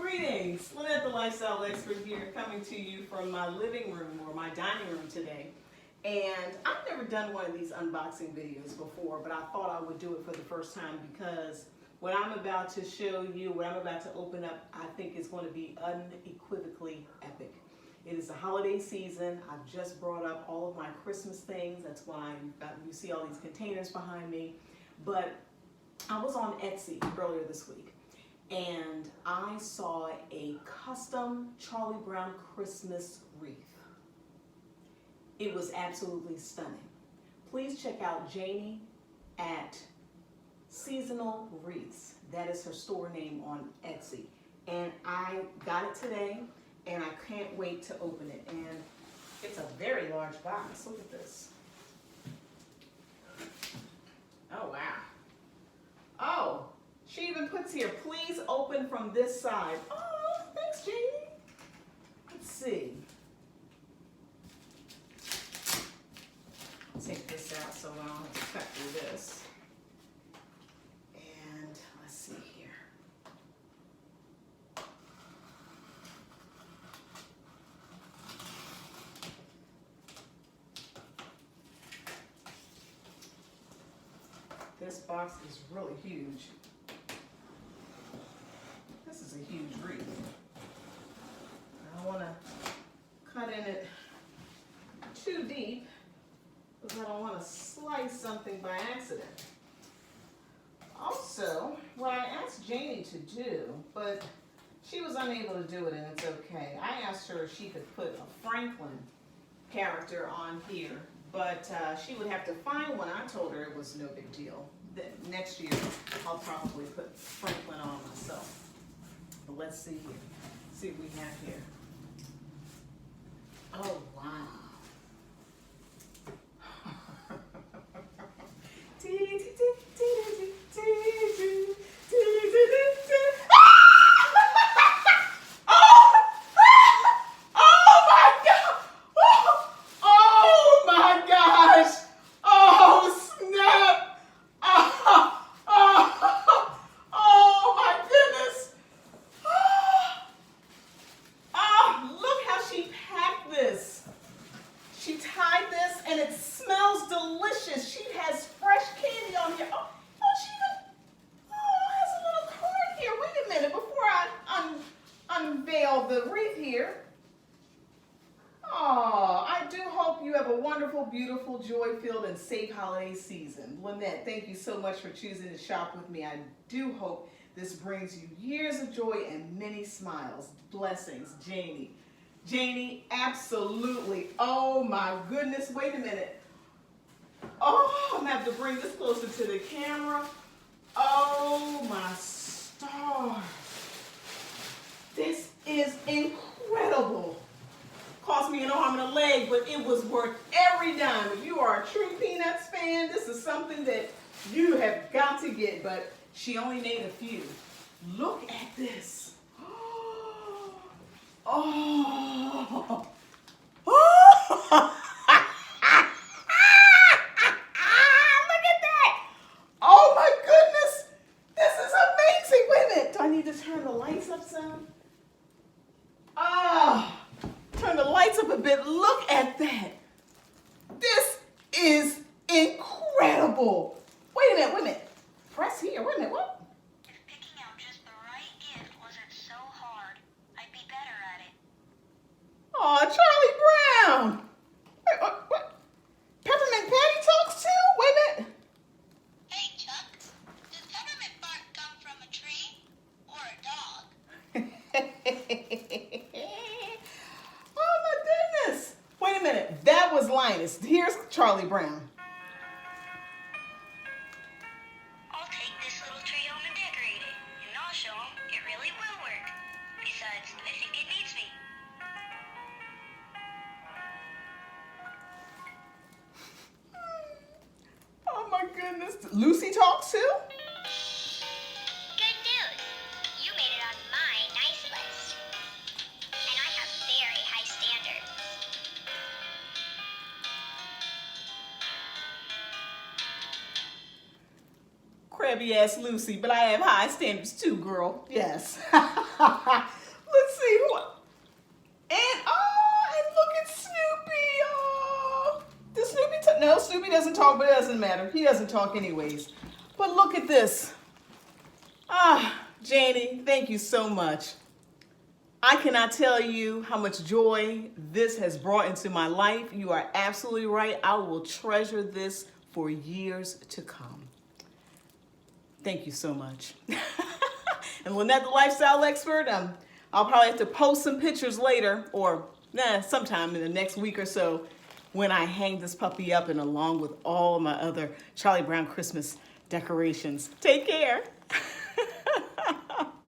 Greetings, Lanette The Lifestyle Expert here, coming to you from my living room or my dining room today. And I've never done one of these unboxing videos before, but I thought I would do it for the first time because what I'm about to show you, what I'm about to open up, I think is going to be unequivocally epic. It is the holiday season. I've just brought up all of my Christmas things. That's why you see all these containers behind me. But I was on Etsy earlier this week, and I saw a custom Charlie Brown Christmas wreath. It was absolutely stunning. Please check out Janie at Seasonal Wreaths. That is her store name on Etsy. And I got it today, and I can't wait to open it. And it's a very large box. Look at this. Oh, wow. Oh, she even puts here, please open from this side. Oh, thanks, Janie. Let's see. I'll take this out so I don't have to cut through this. And let's see here. This box is really huge. This is a huge wreath. I don't want to cut in it too deep because I don't want to slice something by accident. Also, what I asked Janie to do, but she was unable to do it, and it's okay. I asked her if she could put a Franklin character on here, but she would have to find one. I told her it was no big deal. Next year, I'll probably put Franklin on myself. But let's see here. See what we have here. Oh, wow. She tied this, and it smells delicious. She has fresh candy on here. She even has a little card here. Wait a minute, before I unveil the wreath here. Oh, I do hope you have a wonderful, beautiful, joy-filled, and safe holiday season. Lanette, thank you so much for choosing to shop with me. I do hope this brings you years of joy and many smiles. Blessings, Janie. Janie, absolutely. Oh my goodness, wait a minute. Oh, I'm gonna have to bring this closer to the camera. Oh my stars. This is incredible. Cost me an arm and a leg, but it was worth every dime. If you are a true Peanuts fan, this is something that you have got to get, but she only made a few. Look at this. Oh. Oh. Look at that. Oh my goodness. This is amazing. Wait a minute. Do I need to turn the lights up some? Ah. Turn the lights up a bit. Look at that. This is incredible. Wait a minute. Wait a minute. Press here. Wait a minute. What? Oh, Charlie Brown! Wait, what? Peppermint Patty talks too? Wait a minute. Hey, Chuck. Does peppermint bark come from a tree or a dog? Oh my goodness! Wait a minute. That was Linus. Here's Charlie Brown. I'll take this little tree home and decorate it, and I'll show him it really will work. Besides, I think it needs me. Oh my goodness. Lucy talks too? Good news. You made it on my nice list. And I have very high standards. Crabby ass Lucy, but I have high standards too, girl. Yes. He doesn't talk, but it doesn't matter. He doesn't talk anyways. But look at this. Janie, thank you so much. I cannot tell you how much joy this has brought into my life. You are absolutely right. I will treasure this for years to come. Thank you so much. And Lanette the Lifestyle Expert, I'll probably have to post some pictures later or sometime in the next week or so when I hang this puppy up and along with all my other Charlie Brown Christmas decorations. Take care.